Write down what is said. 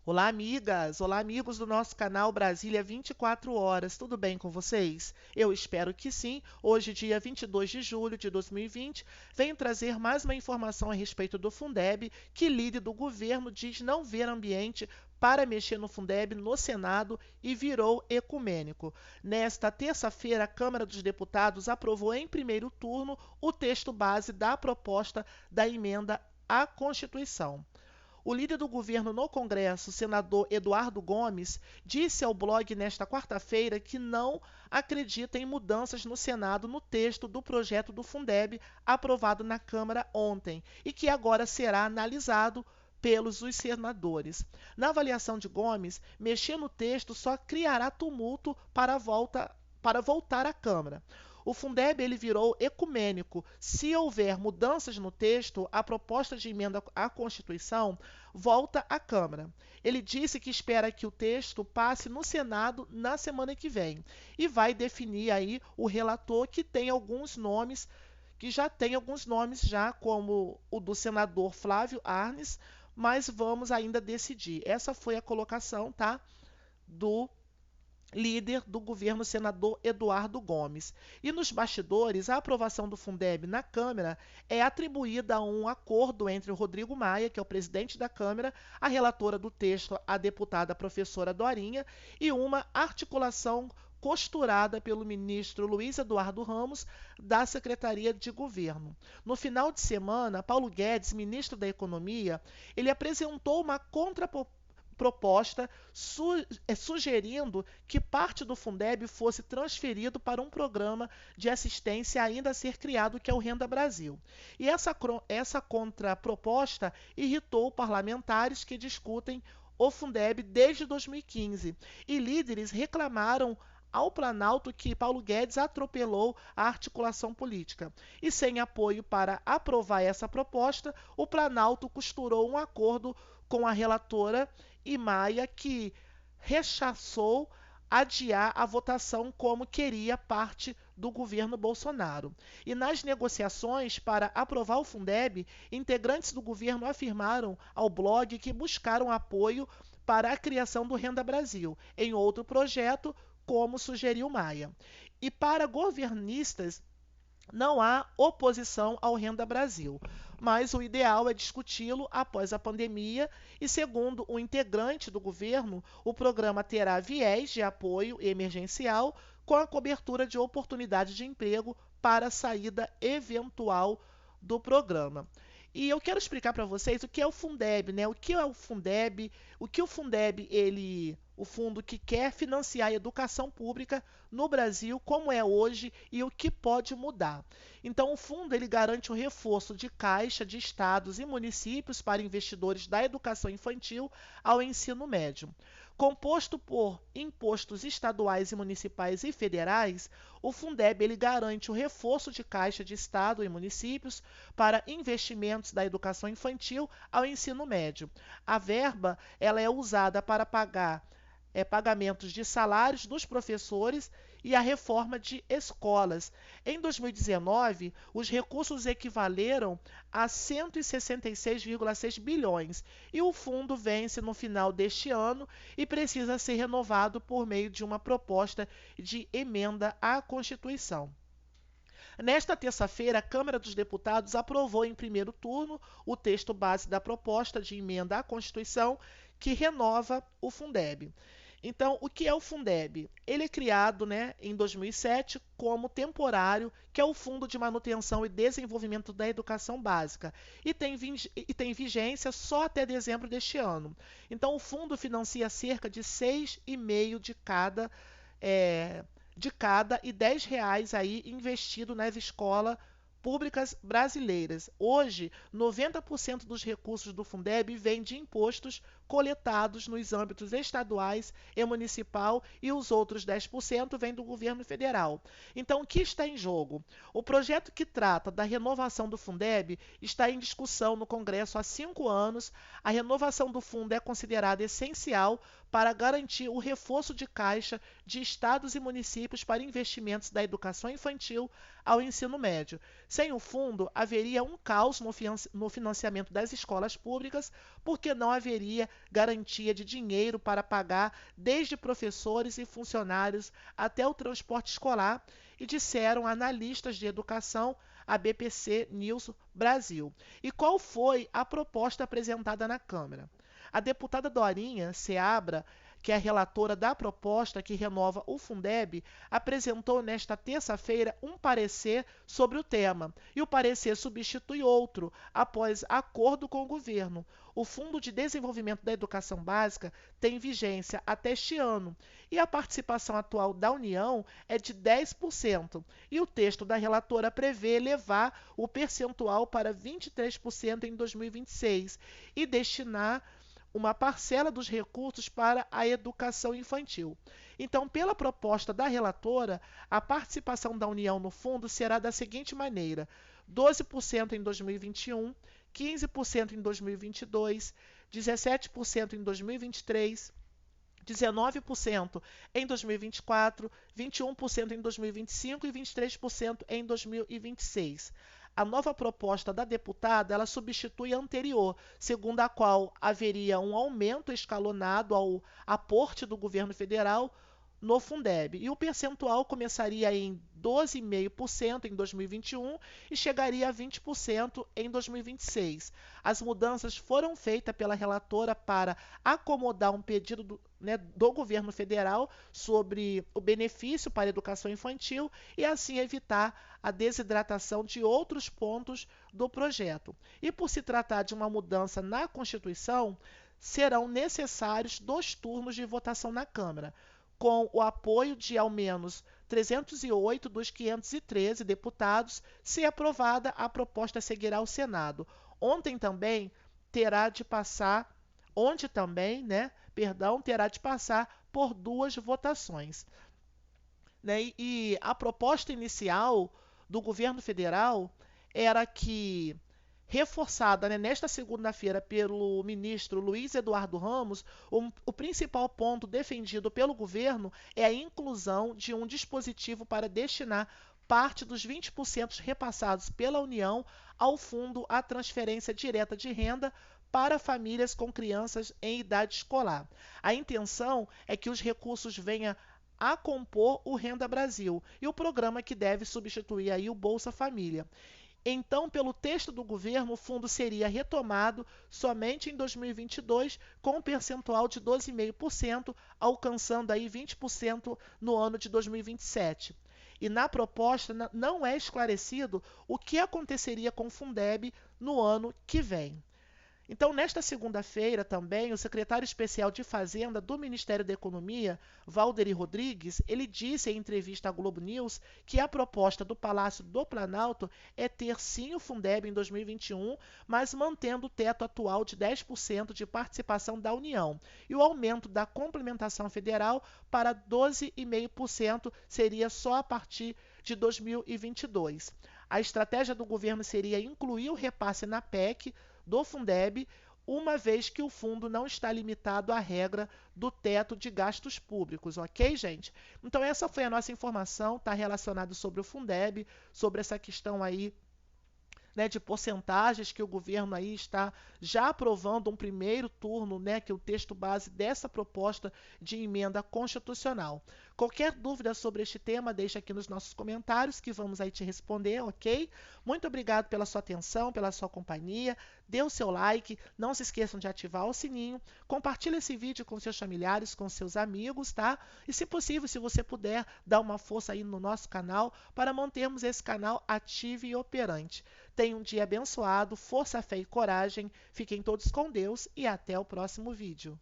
Olá, amigas! Olá, amigos do nosso canal Brasília 24 horas. Tudo bem com vocês? Eu espero que sim. Hoje, dia 22 de julho de 2020, venho trazer mais uma informação a respeito do Fundeb, que líder do governo diz não ver ambiente para mexer no Fundeb no Senado e virou ecumênico. Nesta terça-feira, a Câmara dos Deputados aprovou em primeiro turno o texto base da proposta da emenda à Constituição. O líder do governo no Congresso, senador Eduardo Gomes, disse ao blog nesta quarta-feira que não acredita em mudanças no Senado no texto do projeto do Fundeb aprovado na Câmara ontem e que agora será analisado pelos os senadores. Na avaliação de Gomes, mexer no texto só criará tumulto para voltar à Câmara. O Fundeb ele virou ecumênico. Se houver mudanças no texto, a proposta de emenda à Constituição volta à Câmara. Ele disse que espera que o texto passe no Senado na semana que vem e vai definir aí o relator que tem alguns nomes, que já tem alguns nomes já, como o do senador Flávio Arnes, mas vamos ainda decidir. Essa foi a colocação, tá, do líder do governo, senador Eduardo Gomes. E nos bastidores, a aprovação do Fundeb na Câmara é atribuída a um acordo entre o Rodrigo Maia, que é o presidente da Câmara, a relatora do texto, a deputada professora Dorinha, e uma articulação costurada pelo ministro Luiz Eduardo Ramos, da Secretaria de Governo. No final de semana, Paulo Guedes, ministro da Economia, ele apresentou uma contraproposta sugerindo que parte do Fundeb fosse transferido para um programa de assistência ainda a ser criado, que é o Renda Brasil. E essa contraproposta irritou parlamentares que discutem o Fundeb desde 2015 e líderes reclamaram ao Planalto que Paulo Guedes atropelou a articulação política. E sem apoio para aprovar essa proposta, o Planalto costurou um acordo com a relatora e Maia, que rechaçou adiar a votação como queria parte do governo Bolsonaro. E nas negociações para aprovar o Fundeb, integrantes do governo afirmaram ao blog que buscaram apoio para a criação do Renda Brasil, em outro projeto, como sugeriu Maia. E para governistas, não há oposição ao Renda Brasil, mas o ideal é discuti-lo após a pandemia e, segundo o integrante do governo, o programa terá viés de apoio emergencial com a cobertura de oportunidades de emprego para a saída eventual do programa. E eu quero explicar para vocês o que é o Fundeb, né? O que é o Fundeb? O que o Fundeb o fundo que quer financiar a educação pública no Brasil, como é hoje e o que pode mudar. Então, o fundo ele garante o reforço de caixa de estados e municípios para investidores da educação infantil ao ensino médio. Composto por impostos estaduais e municipais e federais, o Fundeb ele garante o reforço de caixa de estado e municípios para investimentos da educação infantil ao ensino médio. A verba ela é usada para pagar pagamentos de salários dos professores e a reforma de escolas. Em 2019, os recursos equivaleram a 166,6 bilhões e o fundo vence no final deste ano e precisa ser renovado por meio de uma proposta de emenda à Constituição. Nesta terça-feira, a Câmara dos Deputados aprovou em primeiro turno o texto base da proposta de emenda à Constituição que renova o Fundeb. Então, o que é o Fundeb? Ele é criado, né, em 2007 como temporário, que é o Fundo de Manutenção e Desenvolvimento da Educação Básica, e tem vigência só até dezembro deste ano. Então, o fundo financia cerca de 6,5 de cada e R$ 10 aí investido nas escolas públicas brasileiras. Hoje, 90% dos recursos do Fundeb vêm de impostos coletados nos âmbitos estaduais e municipal e os outros 10% vêm do governo federal. Então, o que está em jogo? O projeto que trata da renovação do Fundeb está em discussão no Congresso há 5 anos. A renovação do fundo é considerada essencial para garantir o reforço de caixa de estados e municípios para investimentos da educação infantil ao ensino médio. Sem o fundo, haveria um caos no financiamento das escolas públicas, porque não haveria garantia de dinheiro para pagar desde professores e funcionários até o transporte escolar, e disseram analistas de educação à BPC News Brasil. E qual foi a proposta apresentada na Câmara? A deputada Dorinha Seabra, que é a relatora da proposta que renova o Fundeb, apresentou nesta terça-feira um parecer sobre o tema, e o parecer substitui outro, após acordo com o governo. O Fundo de Desenvolvimento da Educação Básica tem vigência até este ano, e a participação atual da União é de 10%, e o texto da relatora prevê elevar o percentual para 23% em 2026 e destinar uma parcela dos recursos para a educação infantil. Então, pela proposta da relatora, a participação da União no fundo será da seguinte maneira: 12% em 2021, 15% em 2022, 17% em 2023, 19% em 2024, 21% em 2025 e 23% em 2026. A nova proposta da deputada, ela substitui a anterior, segundo a qual haveria um aumento escalonado ao aporte do governo federal no Fundeb. E o percentual começaria em 12,5% em 2021 e chegaria a 20% em 2026. As mudanças foram feitas pela relatora para acomodar um pedido do governo federal sobre o benefício para a educação infantil e assim evitar a desidratação de outros pontos do projeto. E por se tratar de uma mudança na Constituição, serão necessários 2 turnos de votação na Câmara, com o apoio de ao menos 308 dos 513 deputados. Se aprovada, a proposta seguirá ao Senado. Ontem também terá de passar, onde também, terá de passar por 2 votações. E a proposta inicial do governo federal era que, reforçada nesta segunda-feira pelo ministro Luiz Eduardo Ramos, o principal ponto defendido pelo governo é a inclusão de um dispositivo para destinar parte dos 20% repassados pela União ao fundo à transferência direta de renda para famílias com crianças em idade escolar. A intenção é que os recursos venham a compor o Renda Brasil e o programa que deve substituir aí o Bolsa Família. Então, pelo texto do governo, o fundo seria retomado somente em 2022, com um percentual de 12,5%, alcançando aí 20% no ano de 2027. E na proposta não é esclarecido o que aconteceria com o Fundeb no ano que vem. Então, nesta segunda-feira também, o secretário especial de Fazenda do Ministério da Economia, Valderi Rodrigues, ele disse em entrevista à Globo News que a proposta do Palácio do Planalto é ter sim o Fundeb em 2021, mas mantendo o teto atual de 10% de participação da União. E o aumento da complementação federal para 12,5% seria só a partir de 2022. A estratégia do governo seria incluir o repasse na PEC do Fundeb, uma vez que o fundo não está limitado à regra do teto de gastos públicos, ok, gente? Então essa foi a nossa informação, está relacionado sobre o Fundeb, sobre essa questão aí de porcentagens que o governo aí está já aprovando um primeiro turno, que é o texto base dessa proposta de emenda constitucional. Qualquer dúvida sobre este tema, deixa aqui nos nossos comentários que vamos aí te responder, ok? Muito obrigado pela sua atenção, pela sua companhia. Dê o seu like, não se esqueçam de ativar o sininho, compartilhe esse vídeo com seus familiares, com seus amigos, tá? E se possível, se você puder, dá uma força aí no nosso canal para mantermos esse canal ativo e operante. Tenha um dia abençoado, força, fé e coragem. Fiquem todos com Deus e até o próximo vídeo.